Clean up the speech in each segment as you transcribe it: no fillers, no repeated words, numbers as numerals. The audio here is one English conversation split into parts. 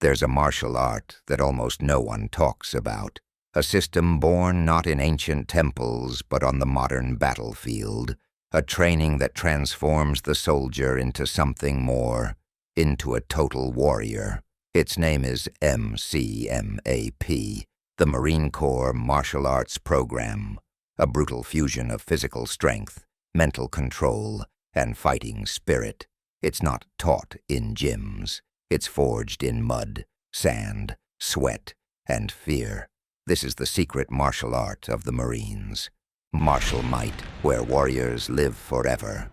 there's a martial art that almost no one talks about. A system born not in ancient temples but on the modern battlefield. A training that transforms the soldier into something more, into a total warrior. Its name is MCMAP, the Marine Corps Martial Arts Program. A brutal fusion of physical strength, mental control, and fighting spirit. It's not taught in gyms. It's forged in mud, sand, sweat, and fear. This is the secret martial art of the Marines. Martial might, where warriors live forever.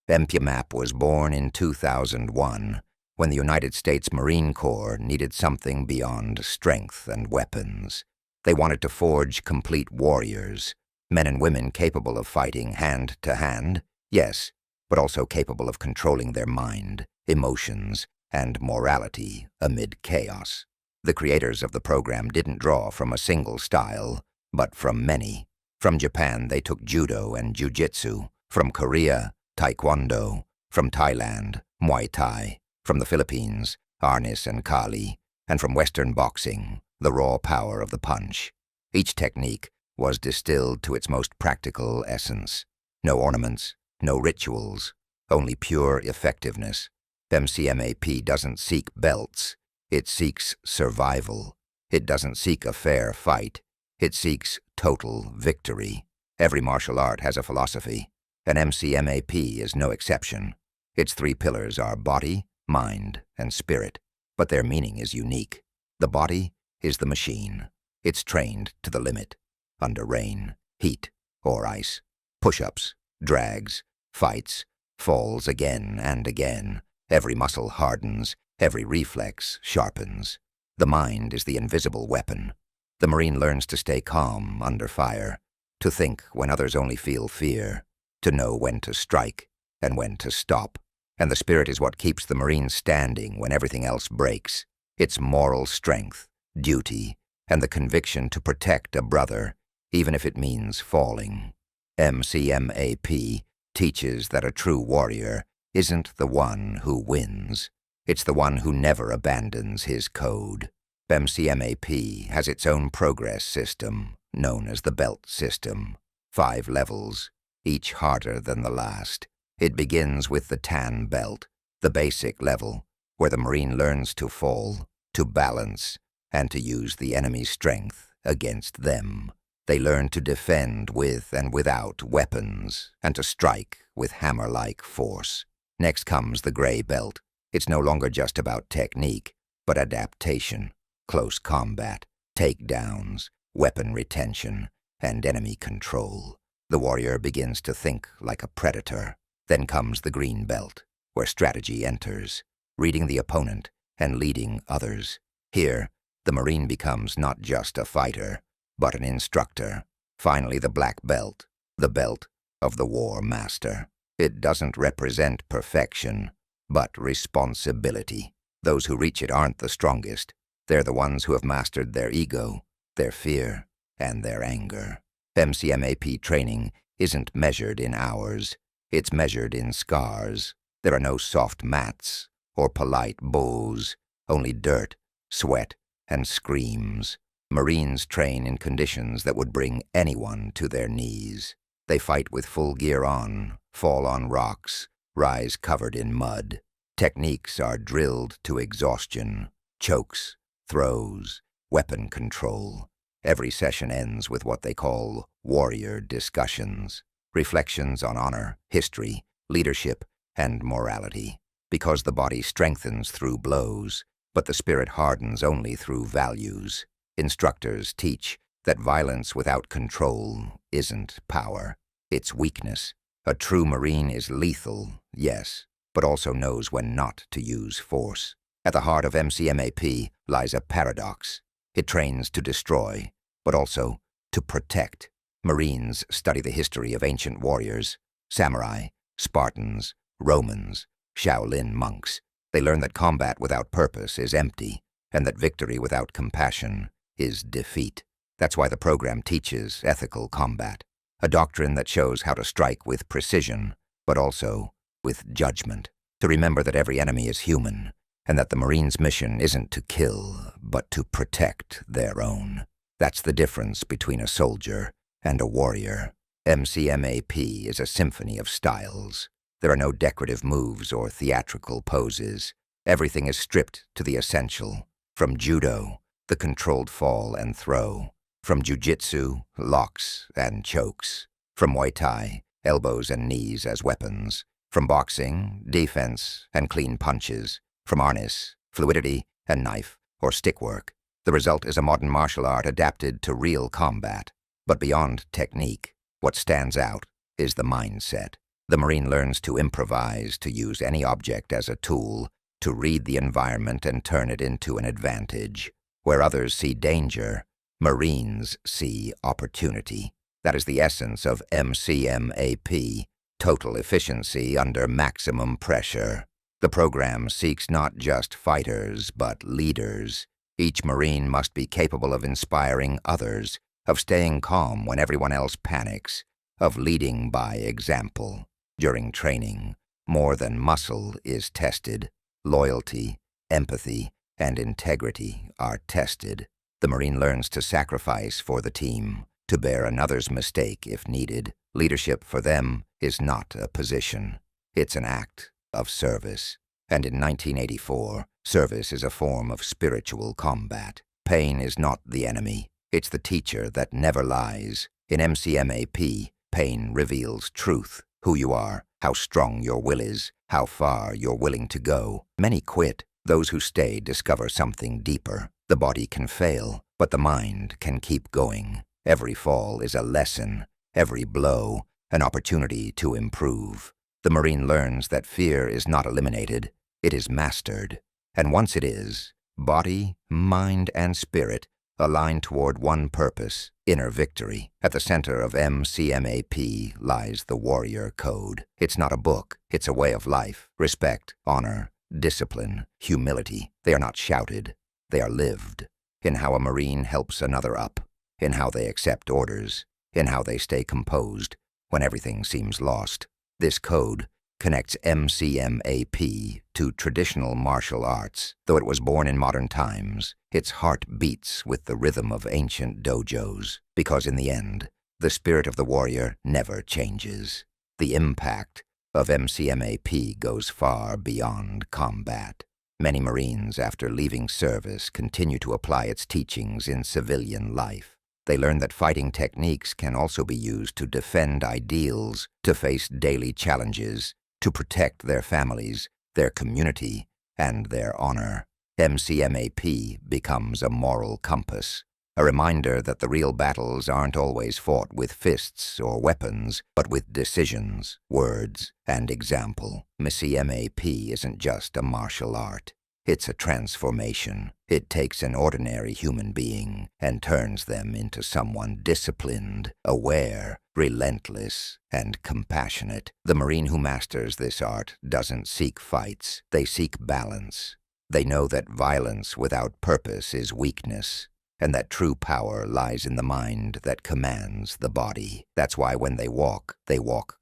MCMAP was born in 2001, when the United States Marine Corps needed something beyond strength and weapons. They wanted to forge complete warriors, men and women capable of fighting hand to hand, yes, but also capable of controlling their mind, emotions, and morality amid chaos. The creators of the program didn't draw from a single style, but from many. From Japan, they took Judo and jiu-jitsu. From Korea, Taekwondo. From Thailand, Muay Thai. From the Philippines, arnis and kali. And from Western boxing, the raw power of the punch. Each technique was distilled to its most practical essence. No ornaments, no rituals, only pure effectiveness. MCMAP doesn't seek belts. It seeks survival. It doesn't seek a fair fight. It seeks total victory. Every martial art has a philosophy, and MCMAP is no exception. Its three pillars are body, mind, and spirit, but their meaning is unique. The body is the machine. It's trained to the limit, under rain, heat, or ice. Push-ups, drags, fights, falls again and again. Every muscle hardens, every reflex sharpens. The mind is the invisible weapon. The Marine learns to stay calm under fire, to think when others only feel fear, to know when to strike and when to stop. And the spirit is what keeps the Marine standing when everything else breaks. It's moral strength, duty, and the conviction to protect a brother, even if it means falling. MCMAP teaches that a true warrior isn't the one who wins. It's the one who never abandons his code. MCMAP has its own progress system, known as the belt system. 5 levels, each harder than the last. It begins with the tan belt, the basic level, where the Marine learns to fall, to balance, and to use the enemy's strength against them. They learn to defend with and without weapons, and to strike with hammer-like force. Next comes the gray belt. It's no longer just about technique, but adaptation, close combat, takedowns, weapon retention, and enemy control. The warrior begins to think like a predator. Then comes the green belt, where strategy enters, reading the opponent and leading others. Here, the Marine becomes not just a fighter, but an instructor. Finally, the black belt, the belt of the war master. It doesn't represent perfection, but responsibility. Those who reach it aren't the strongest. They're the ones who have mastered their ego, their fear, and their anger. MCMAP training isn't measured in hours. It's measured in scars. There are no soft mats or polite bows, only dirt, sweat, and screams. Marines train in conditions that would bring anyone to their knees. They fight with full gear on, fall on rocks, rise covered in mud. Techniques are drilled to exhaustion, chokes, throws, weapon control. Every session ends with what they call warrior discussions, reflections on honor, history, leadership, and morality. Because the body strengthens through blows, but the spirit hardens only through values. Instructors teach that violence without control isn't power, it's weakness. A true Marine is lethal, yes, but also knows when not to use force. At the heart of MCMAP lies a paradox. It trains to destroy, but also to protect. Marines study the history of ancient warriors, samurai, Spartans, Romans, Shaolin monks. They learn that combat without purpose is empty, and that victory without compassion is defeat. That's why the program teaches ethical combat, a doctrine that shows how to strike with precision, but also with judgment. To remember that every enemy is human, and that the Marines' mission isn't to kill, but to protect their own. That's the difference between a soldier and a warrior. MCMAP is a symphony of styles. There are no decorative moves or theatrical poses. Everything is stripped to the essential. From Judo, the controlled fall and throw. From jiu-jitsu, locks and chokes. From Muay Thai, elbows and knees as weapons. From boxing, defense and clean punches. From arnis, fluidity and knife or stick work. The result is a modern martial art adapted to real combat. But beyond technique, what stands out is the mindset. The Marine learns to improvise, to use any object as a tool, to read the environment and turn it into an advantage. Where others see danger, Marines see opportunity. That is the essence of MCMAP, total efficiency under maximum pressure. The program seeks not just fighters, but leaders. Each Marine must be capable of inspiring others, of staying calm when everyone else panics, of leading by example. During training, more than muscle is tested. Loyalty, empathy, and integrity are tested. The Marine learns to sacrifice for the team, to bear another's mistake if needed. Leadership for them is not a position. It's an act of service. And in 1984, service is a form of spiritual combat. Pain is not the enemy. It's the teacher that never lies. In MCMAP, pain reveals truth, who you are, how strong your will is, how far you're willing to go. Many quit. Those who stay discover something deeper. The body can fail, but the mind can keep going. Every fall is a lesson, every blow an opportunity to improve. The Marine learns that fear is not eliminated, it is mastered. And once it is, body, mind, and spirit align toward one purpose, inner victory. At the center of MCMAP lies the warrior code. It's not a book, it's a way of life. Respect, honor, discipline, humility. They are not shouted, they are lived. In how a Marine helps another up, in how they accept orders, in how they stay composed when everything seems lost. This code connects MCMAP to traditional martial arts. Though it was born in modern times, its heart beats with the rhythm of ancient dojos, because in the end, the spirit of the warrior never changes. The impact of MCMAP goes far beyond combat. Many Marines, after leaving service, continue to apply its teachings in civilian life. They learn that fighting techniques can also be used to defend ideals, to face daily challenges, to protect their families, their community, and their honor. MCMAP becomes a moral compass, a reminder that the real battles aren't always fought with fists or weapons, but with decisions, words, and example. MCMAP isn't just a martial art. It's a transformation. It takes an ordinary human being and turns them into someone disciplined, aware, relentless, and compassionate. The Marine who masters this art doesn't seek fights. They seek balance. They know that violence without purpose is weakness, and that true power lies in the mind that commands the body. That's why when they walk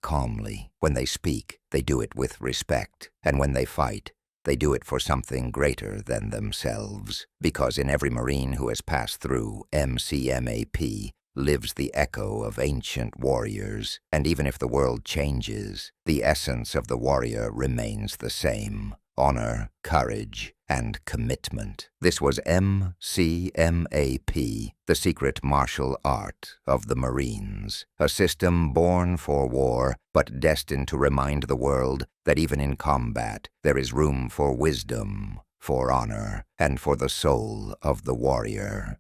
calmly. When they speak, they do it with respect. And when they fight, they do it for something greater than themselves. Because in every Marine who has passed through MCMAP lives the echo of ancient warriors. And even if the world changes, the essence of the warrior remains the same. Honor, courage, and commitment. This was MCMAP, the secret martial art of the Marines, a system born for war, but destined to remind the world that even in combat there is room for wisdom, for honor, and for the soul of the warrior.